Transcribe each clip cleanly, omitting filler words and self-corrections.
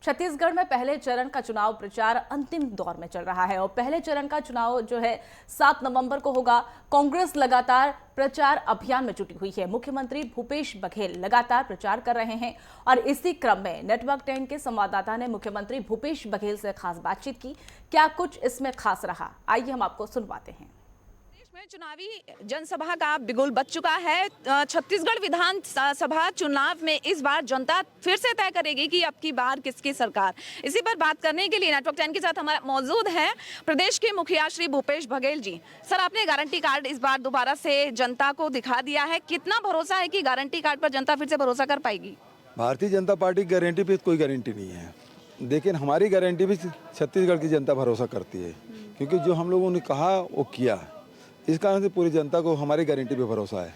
छत्तीसगढ़ में पहले चरण का चुनाव प्रचार अंतिम दौर में चल रहा है और पहले चरण का चुनाव जो है 7 नवंबर को होगा। कांग्रेस लगातार प्रचार अभियान में जुटी हुई है। मुख्यमंत्री भूपेश बघेल लगातार प्रचार कर रहे हैं और इसी क्रम में नेटवर्क 10 के संवाददाता ने मुख्यमंत्री भूपेश बघेल से खास बातचीत की। क्या कुछ इसमें खास रहा, आइए हम आपको सुनवाते हैं। में चुनावी जनसभा का बिगुल बज चुका है। छत्तीसगढ़ विधानसभा चुनाव में इस बार जनता फिर से तय करेगी कि अब की बार किसकी सरकार। इसी पर बात करने के लिए नेटवर्क 10 के साथ हमारा मौजूद है प्रदेश के मुखिया श्री भूपेश बघेल जी। सर, आपने गारंटी कार्ड इस बार दोबारा से जनता को दिखा दिया है, कितना भरोसा है कि गारंटी कार्ड पर जनता फिर से भरोसा कर पाएगी? भारतीय जनता पार्टी की गारंटी पे कोई गारंटी नहीं है, लेकिन हमारी गारंटी भी छत्तीसगढ़ की जनता भरोसा करती है, क्योंकि जो हम लोगों ने कहा वो किया। इस कारण से पूरी जनता को हमारी गारंटी पे भरोसा है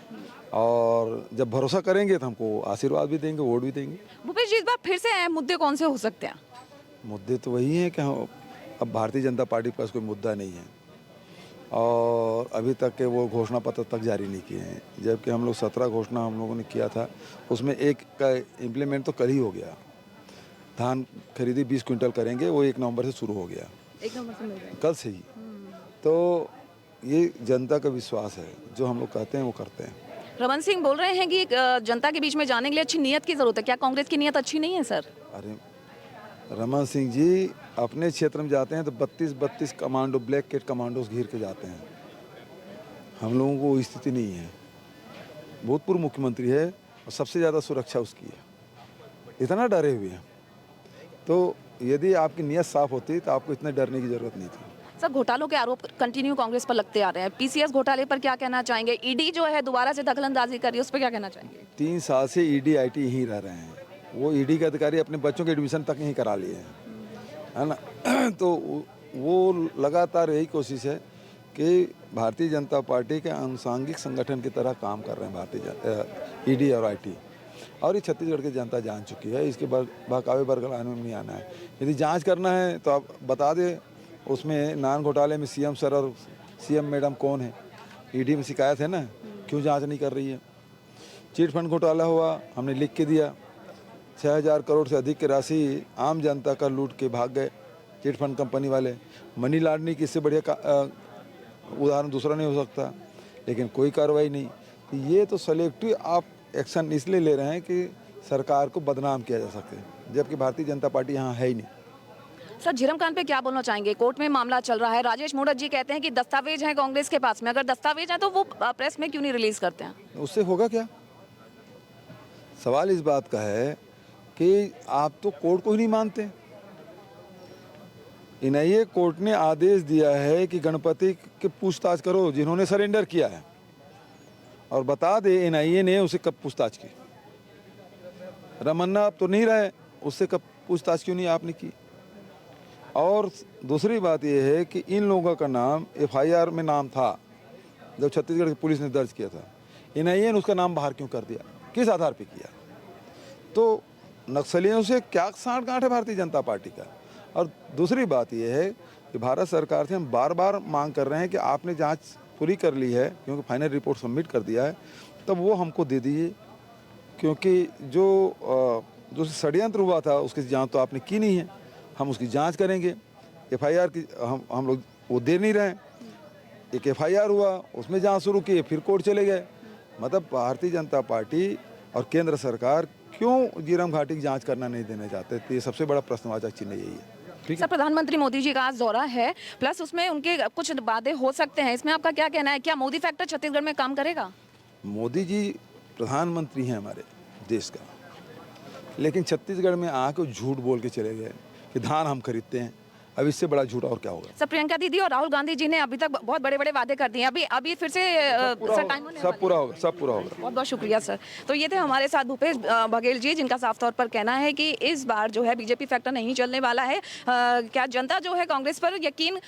और जब भरोसा करेंगे तो हमको आशीर्वाद भी देंगे, वोट भी देंगे। भूपेश जी, इस बार फिर से अहम मुद्दे कौन से हो सकते हैं? मुद्दे तो वही हैं कि अब भारतीय जनता पार्टी के पास कोई मुद्दा नहीं है और अभी तक के वो घोषणा पत्र तक जारी नहीं किए हैं, जबकि हम लोग 17 घोषणा हम लोगों ने किया था, उसमें एक का इम्प्लीमेंट तो कल ही हो गया। धान खरीदी 20 क्विंटल करेंगे, वो 1 नवंबर से शुरू हो गया, 1 नवंबर से मिल रहा है कल से ही। तो ये जनता का विश्वास है, जो हम लोग कहते हैं वो करते हैं। रमन सिंह बोल रहे हैं कि जनता के बीच में जाने के लिए अच्छी नीयत की जरूरत है। क्या कांग्रेस की नीयत अच्छी नहीं है सर? अरे रमन सिंह जी अपने क्षेत्र में जाते हैं तो 32 कमांडो, ब्लैक कैट कमांडोज घेर के जाते हैं। हम लोगों को स्थिति नहीं है। भूतपूर्व मुख्यमंत्री है और सबसे ज़्यादा सुरक्षा उसकी है, इतना डरे हुए हैं। तो यदि आपकी नीयत साफ होती तो आपको इतने डरने की जरूरत नहीं थी। सर, घोटालों के आरोप कंटिन्यू कांग्रेस पर लगते आ रहे हैं। पीसीएस घोटाले पर क्या कहना चाहेंगे? ईडी जो है दोबारा से दखलंदाजी कर रही है, उस पर क्या कहना चाहेंगे? 3 साल से ईडी आईटी यहीं रह रहे हैं। वो ईडी के अधिकारी अपने बच्चों के एडमिशन तक यहीं करा लिए हैं, है ना। तो वो लगातार यही कोशिश है कि भारतीय जनता पार्टी के आनुषंगिक संगठन की तरह काम कर रहे हैं भारतीय ईडी और आईटी। और ये छत्तीसगढ़ की जनता जान चुकी है, इसके बहकावे बरगलाने में नहीं आना है। यदि जांच करना है तो आप बता दें, उसमें नान घोटाले में सीएम सर और सीएम मैडम कौन है? ईडी में शिकायत है ना, क्यों जांच नहीं कर रही है? चिट फंड घोटाला हुआ, हमने लिख के दिया, 6000 करोड़ से अधिक की राशि आम जनता का लूट के भाग गए चिट फंड कंपनी वाले। मनी लॉन्ड्रिंग की इससे बढ़िया उदाहरण दूसरा नहीं हो सकता, लेकिन कोई कार्रवाई नहीं। तो ये तो सेलेक्टिव आप एक्शन इसलिए ले रहे हैं कि सरकार को बदनाम किया जा सके, जबकि भारतीय जनता पार्टी यहाँ है ही नहीं। सर, झीरम कांड पे क्या बोलना चाहेंगे? कोर्ट में मामला चल रहा है। राजेश मूणत जी कहते हैं कि दस्तावेज हैं कांग्रेस के पास में, अगर दस्तावेज हैं तो वो प्रेस में क्यों नहीं रिलीज करते हैं? उससे होगा क्या? सवाल इस बात का है कि आप तो कोर्ट को ही नहीं मानते। एनआईए कोर्ट ने आदेश दिया है कि गणपति के पूछताछ करो जिन्होंने सरेंडर किया है, और बता दे एनआईए ने उसे कब पूछताछ की। रमन्ना अब तो नहीं रहे, उससे कब पूछताछ क्यों नहीं आपने की? और दूसरी बात यह है कि इन लोगों का नाम एफआईआर में नाम था जब छत्तीसगढ़ की पुलिस ने दर्ज किया था, एनआईए ने उसका नाम बाहर क्यों कर दिया? किस आधार पे किया? तो नक्सलियों से क्या साठगांठ है भारतीय जनता पार्टी का? और दूसरी बात यह है कि भारत सरकार से हम बार बार मांग कर रहे हैं कि आपने जांच पूरी कर ली है, क्योंकि फाइनल रिपोर्ट सबमिट कर दिया है, तब वो हमको दे दीजिए, क्योंकि जो षड्यंत्र हुआ था उसकी जांच तो आपने की नहीं है। हम उसकी जांच करेंगे। एफआईआर की हम लोग वो दे नहीं रहे हैं। एक एफआईआर हुआ, उसमें जांच शुरू की, फिर कोर्ट चले गए। मतलब भारतीय जनता पार्टी और केंद्र सरकार क्यों झीरम घाटी की जांच करना नहीं देना चाहते? तो ये सबसे बड़ा प्रश्नवाचक चिन्ह यही है। सर, प्रधानमंत्री मोदी जी का आज दौरा है, प्लस उसमें उनके कुछ वादे हो सकते हैं, इसमें आपका क्या कहना है? क्या मोदी फैक्टर छत्तीसगढ़ में काम करेगा? मोदी जी प्रधानमंत्री हैं हमारे देश का, लेकिन छत्तीसगढ़ में आके झूठ बोल के चले गए कि धान हम खरीदते हैं। अब इससे बड़ा झूठ और क्या होगा? सर, प्रियंका दीदी और राहुल गांधी जी ने अभी तक बहुत बड़े बड़े वादे कर दिए हैं। अभी फिर से सब पूरा होगा, सब पूरा होगा। बहुत बहुत शुक्रिया सर। तो ये थे हमारे साथ भूपेश बघेल जी, जिनका साफ तौर पर कहना है कि इस बार जो है बीजेपी फैक्टर नहीं चलने वाला है। क्या जनता जो है कांग्रेस पर यकीन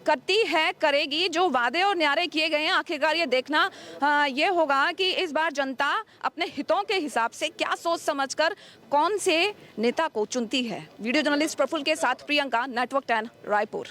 करती है, करेगी? जो वादे और न्यारे किए गए हैं, आखिरकार ये देखना ये होगा कि इस बार जनता अपने हितों के हिसाब से क्या सोच समझकर कौन से नेता को चुनती है। वीडियो जर्नलिस्ट प्रफुल्ल के साथ प्रियंका, नेटवर्क 10, रायपुर।